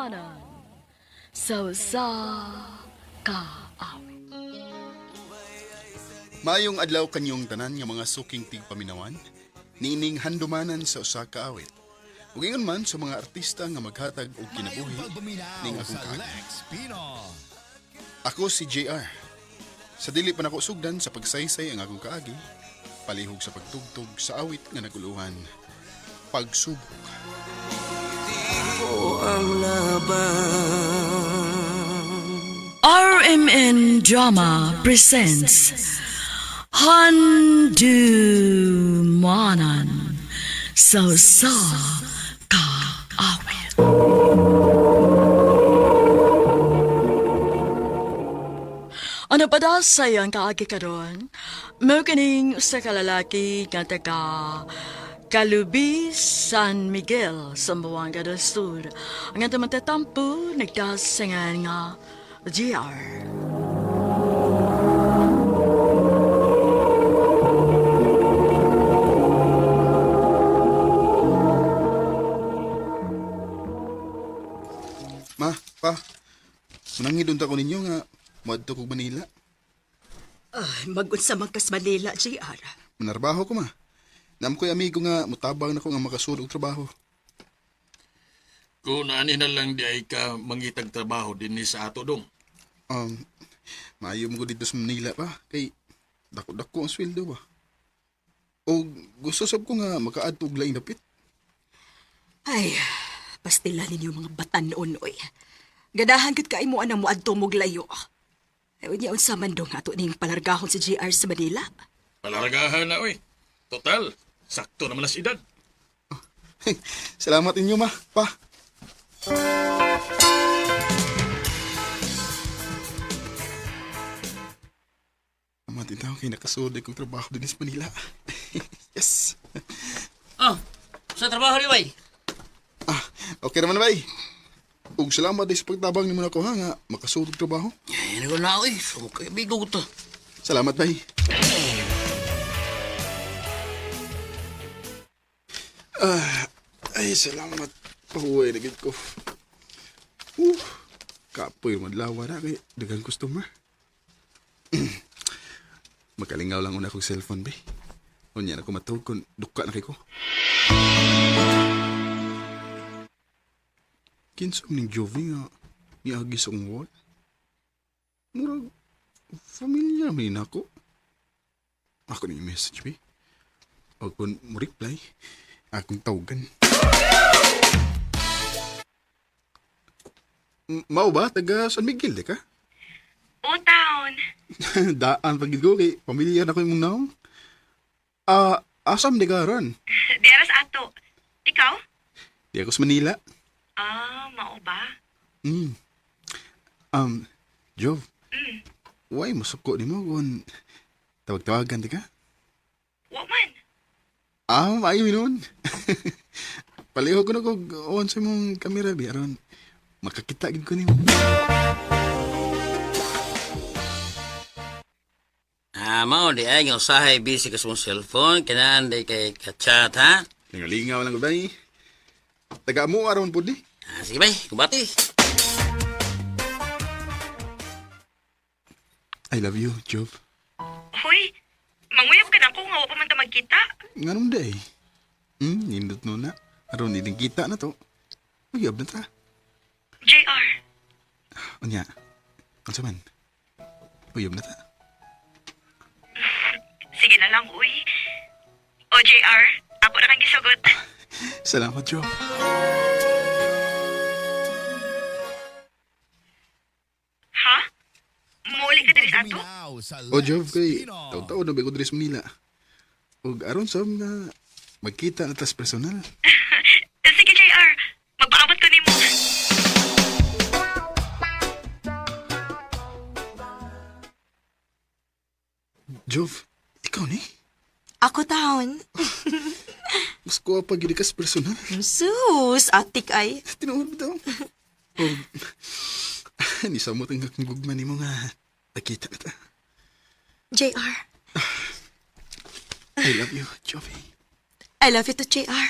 Monan. Sa kaawit. Maayong adlaw kanyong tanan nga mga suking tigpaminawan, niining handumanan sa usa ka awit. Ug ingon man sa mga artista nga maghatag og kinabuhi ning akong kaagi. Ako si JR. Sa dili pa nako sugdan sa pagsaysay ang akong kaagi, palihog sa pagtugtog sa awit nga naguluhan, Pagsubok. RMN Drama presents Handumanan sa kaawit. Ano pa daw sayang kaagi karon? Mo kining sa kalalaki nga taga Calubi, San Miguel, Sambuanga del Sur. Ang atong matatampo, nagdasangan nga GR. Ma, pa, manangidun ta ko ninyo nga moadto kog Manila. Mag-unsa man kas Manila, JR. Manarbaho ko ma. Nam ko'y amigo nga mutabang na ko nga makasulog trabaho. Kung ani na lang di ay ka mangitag trabaho din ni sa ato dong. Maayo mo ko dito sa Manila pa. Kay dako-dako ang sweldo ba. O gusto sab ko nga makaadto og laing dapit. Ay, pastila ninyo mga batan noon, oy. Ganahan gud kay mo anang moadto mo layo. Ay, unya unsa man dong ato ning palargahon si JR sa Manila. Palaragahan na oy. Total, sakto naman as edad. Salamat inyo ma, pa. Amatin tao kay nakasulod kong trabaho din sa Manila. Yes. Sa trabaho ni Bay? Okay naman bay. Ug salamat din sa pagtabang ni mo na ko ha nga makasulod trabaho. Ay, ko na ako eh. Okay, bigo ko to. Salamat bay. Ay, salamat. Pahuway na gid ko. Kapoy madlawa na kay dagang customer. Makalingaw lang una akong cellphone, bay. Unya na ko matawag kung duka na kay ko. Kinsa ning Jovi nga niagi sa akong wall. Murag familiar man ako. Ako ning message, bay. O kung mo reply, akong tawagan. Mao ba? Taga San Miguel, di ka? O, town. Daan pagid ko kay pamilyar na ko yung naong. Asam di ka ron? Diaras ato. Ikaw? Di ako sa Manila. Mao ba? Jov. Why mo suko di mo kung tawag-tawagan di ka? Wa man. Maayo nun. Palihog ko na kung on sa mong kamera, bi. Aron, makakita gid ko ni mo. Mao di ay, yung usahay busy ka sa mong cellphone, kinaan di kay ka-chat, ha? Lingaw lang ko, bay. Taga mo aron po di. Sige, Bay, kubati. I love you, Jov. Hoy, manguyab ka na ako nga wa pa man ta magkita. Nga nung day. Nindot no na. Aron, iling kita na to. Uyab na ta. JR, Unya, ano man? Uyab na ta. sige na lang, uy. O, JR, ako na kang gisugot. Salamat, Jov. Ha? Muli ka diri sa ato? O, Jov, kay taw-taw na ba ko diri sa Manila. Ug aron sa nga magkita na tas personal. Sige, JR. Magpaabot ko nimo. Jov, ikaw ni? Ako taon. Mas kuha pa gid ka sa personal. Sus, atik ay. Tinuod mo daw. Ni sa mo tanggap ng gugma ni mo nga nakita na ta. JR. I love you, Jovi. I love you too, JR.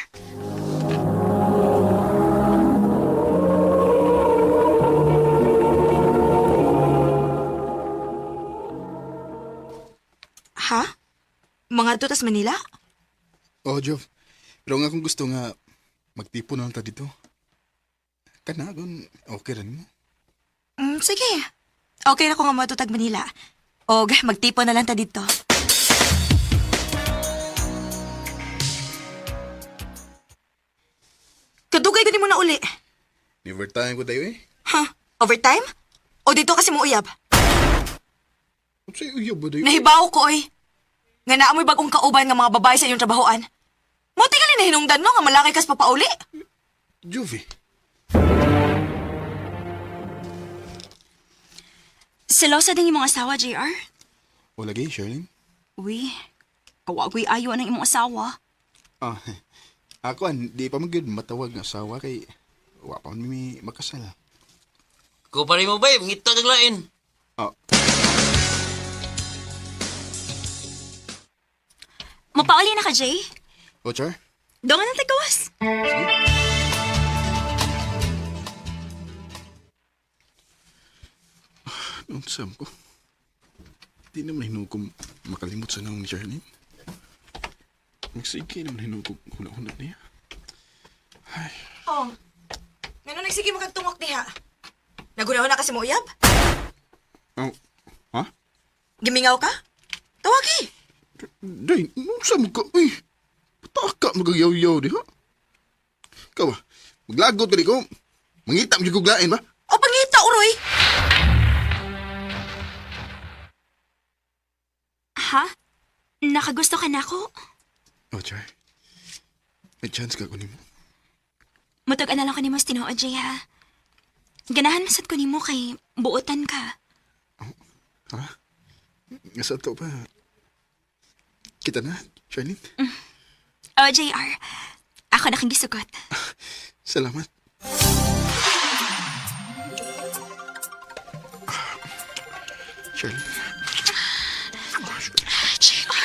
nga to tas Manila? Oh, Jov. Pero nga kung gusto nga magtipo na lang ta dito. Kana, kung okay rin mo. Sige. Okay na ko nga matutag Manila. O, magtipon na lang ta dito. Kadugay gani mo na uli. Never time ko tayo eh. Ha? Overtime? O dito kasi mo uyab? Sa'yo, iyo ba tayo? Nahibaw ko, oy. Nga naamoy bagong kauban nga mga babae sa inyong trabahoan. Mo tingali na hinungdan no nga malaki kas papauli. Jov eh. Selosa din imong asawa, JR? O lagi, Sherlyn. Uy, kawagoy ayo ng imong asawa. Ah, ako di pa magud matawag nga asawa kay wa pa man mi makasal. Ko pa rin mo ba, ngita kag lain. Ah, Mapauli na ka, Jay? o Char? Doon nga natin gawas. Unsam ko. Di naman hinugom makalimot sa naong ni Charlene. Magsige naman hinugom hula-hula niya. Oh. Ngano nagsige mo kag tungok diha? Nagunaw na kasi mo uyab? Oh, ha? Gimingaw ka? Tawagi. Day, unsam ka? Uy, pataka magagayaw-yaw di ha? Ikaw ba? Maglagot ka di ko. Mangita mo yung guglain ba? O pangita, uroy. Ha? Nakagusto ka na ako? O Char, may chance ka kunin mo. Mutog na lang ko ni mo tinuod, Jay, ha? Ganahan masad ko ni mo kay buotan ka. Ha? Nasa to pa. Kita na, Charlene. O, JR, ako na kang gisugot. Salamat. Charlene. JR.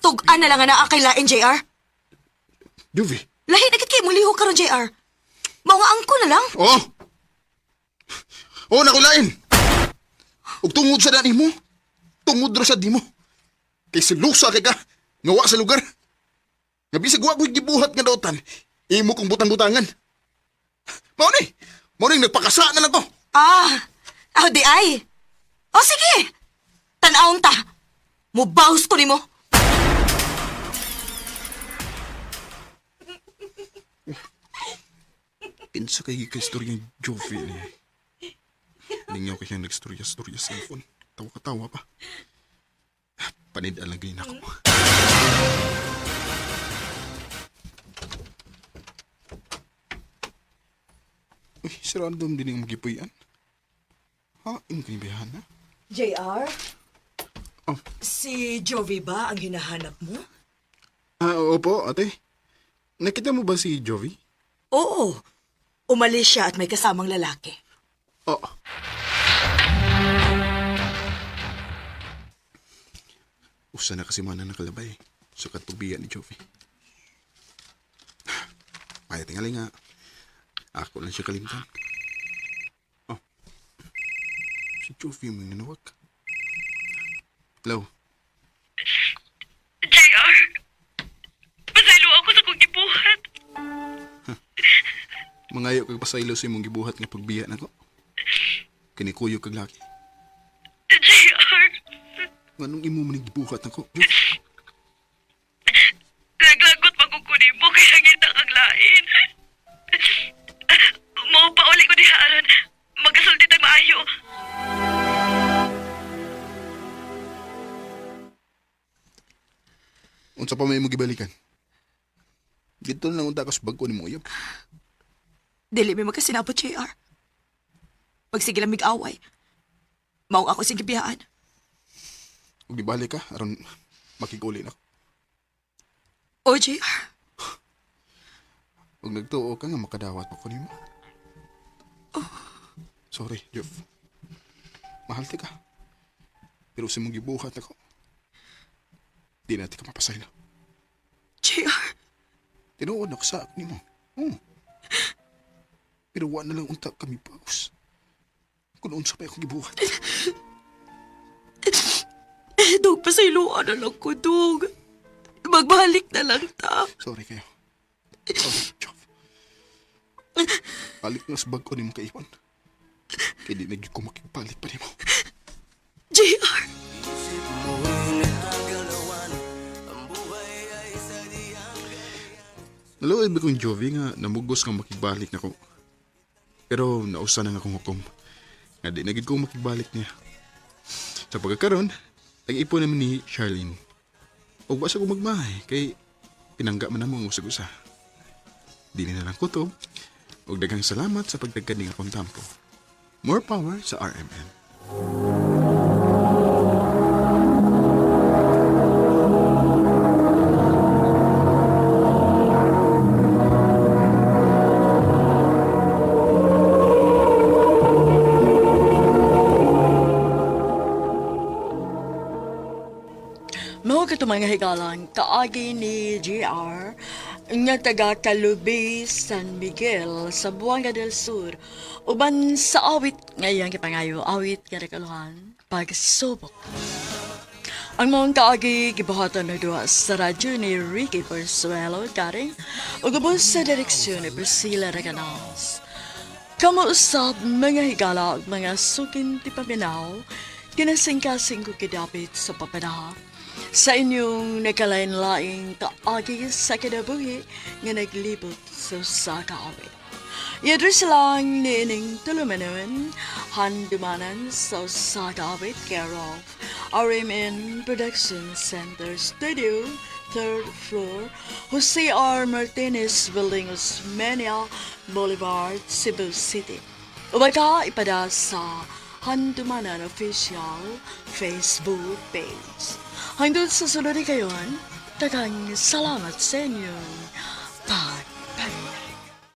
Tug-an na lang nga naa kay lain, JR. Juvi. Lahi na kay muliho karon, JR. Mao nga angko na lang. Oh! Oh, nakulain! Ug tungod sa dani mo, tungod ra sa di mo. Kay silusa kay ka, ngawa sa lugar. Nga bisag wa ko'y gibuhat nga dautan, imo kong butang-butangan. Mao ni nagpakasa na lang ko. Di ay. O sige. Tan-awon ta. Mubaws ko nimo. Pinsa kay istorya ng Jovi ni. Ningaw kay siyang nagstorya-storya sa cellphone. Tawa-katawa pa. Panid alagay na ako. Uy, si random din yung magipuyan. Ha? Imo kanibayahan na? JR? Oh. Si Jovi ba ang hinahanap mo? Ah, opo, ate. Nakita mo ba si Jovi? Oo. Umalis siya at may kasamang lalaki. Oh. Usa na kasi mana nakalabay sa katubigan ni Jovi. Ay, tingali nga. Ako lang siya kalimtan. Oh. Si Jovi mo yung nanawag. Hello? JR, pasaylo ako sa kong gibuhat. Mangayo kag pasaylo sa imong gibuhat nga pagbiya na ko. Kinikuyo kag laki. JR, Nganong imo man gibuhat nako? Jovi? naglagot magkukunin mo kaya ngita kang lain. Mau pa uli ko dihaan. Magasulti tag maayo. Unsa pa may mo gibalikan? Dito na lang unta ka sa bagko ni mo uyab. Dili may magkasinabot, JR. Pag sige lang mig-away, maong ako sige biyaan. Ug di balik ka aron makiguli na. O, JR. Ug nagtuo ka nga makadawat pa ko nimo. Sorry, Jeff. Mahal ti ka. Pero sa mong gibuhat ako, di natin ka mapasaylo. JR. Tinuod ako sa nimo. Pero wa na lang unta kami paus. kung unsa pa akong gibuhat. Dog, pasayloan na lang ko, Dog. Magbalik na lang ta. Sorry kayo. Sorry, Jov. Balik na sa bag ko ni mo kaipon. Kaya di naging ko makipalik pa ni mo. JR! Naluoy ba kong Jovi nga namugos nga makibalik na ko. Pero nausa na nga akong hukom. Nga di naging ko makibalik niya. Sa pagkakaroon, nag-ipon naman ni Charlene. O basa ko magmahay kay pinangga man namang usag-usa. Dili na lang kutob. O daghang salamat sa pagtagkad ng akong tampo. More power sa RMN. Mao ka mga higalan, kaagi ni JR nga taga Calubi, San Miguel, sa Buanga del Sur, uban sa awit ngayang kipangayo, awit nga rekaluhan, pagsubok. Ang mga kaagi gibuhatan na doon sa radyo ni Ricky Persuelo, karing, ugabos sa direksyon ni Priscilla Reganos. Kamuusap mga higala ug mga sukin ti paminaw, kinasingkasing ko kidapit sa papanaha. Sa inyong nakalain-laing kaagi sa kinabuhi nga naglibot sa kaawit. Yadres lang ni ining tulumanon, handumanan sa kaawit care of RMN Production Center Studio, 3rd floor, Jose R. Martinez Building, Osmeña Boulevard, Cebu City. Ubaga ipada sa Handumanan Official Facebook page. Hanggang sa sunod kayon, tagang salamat sa inyong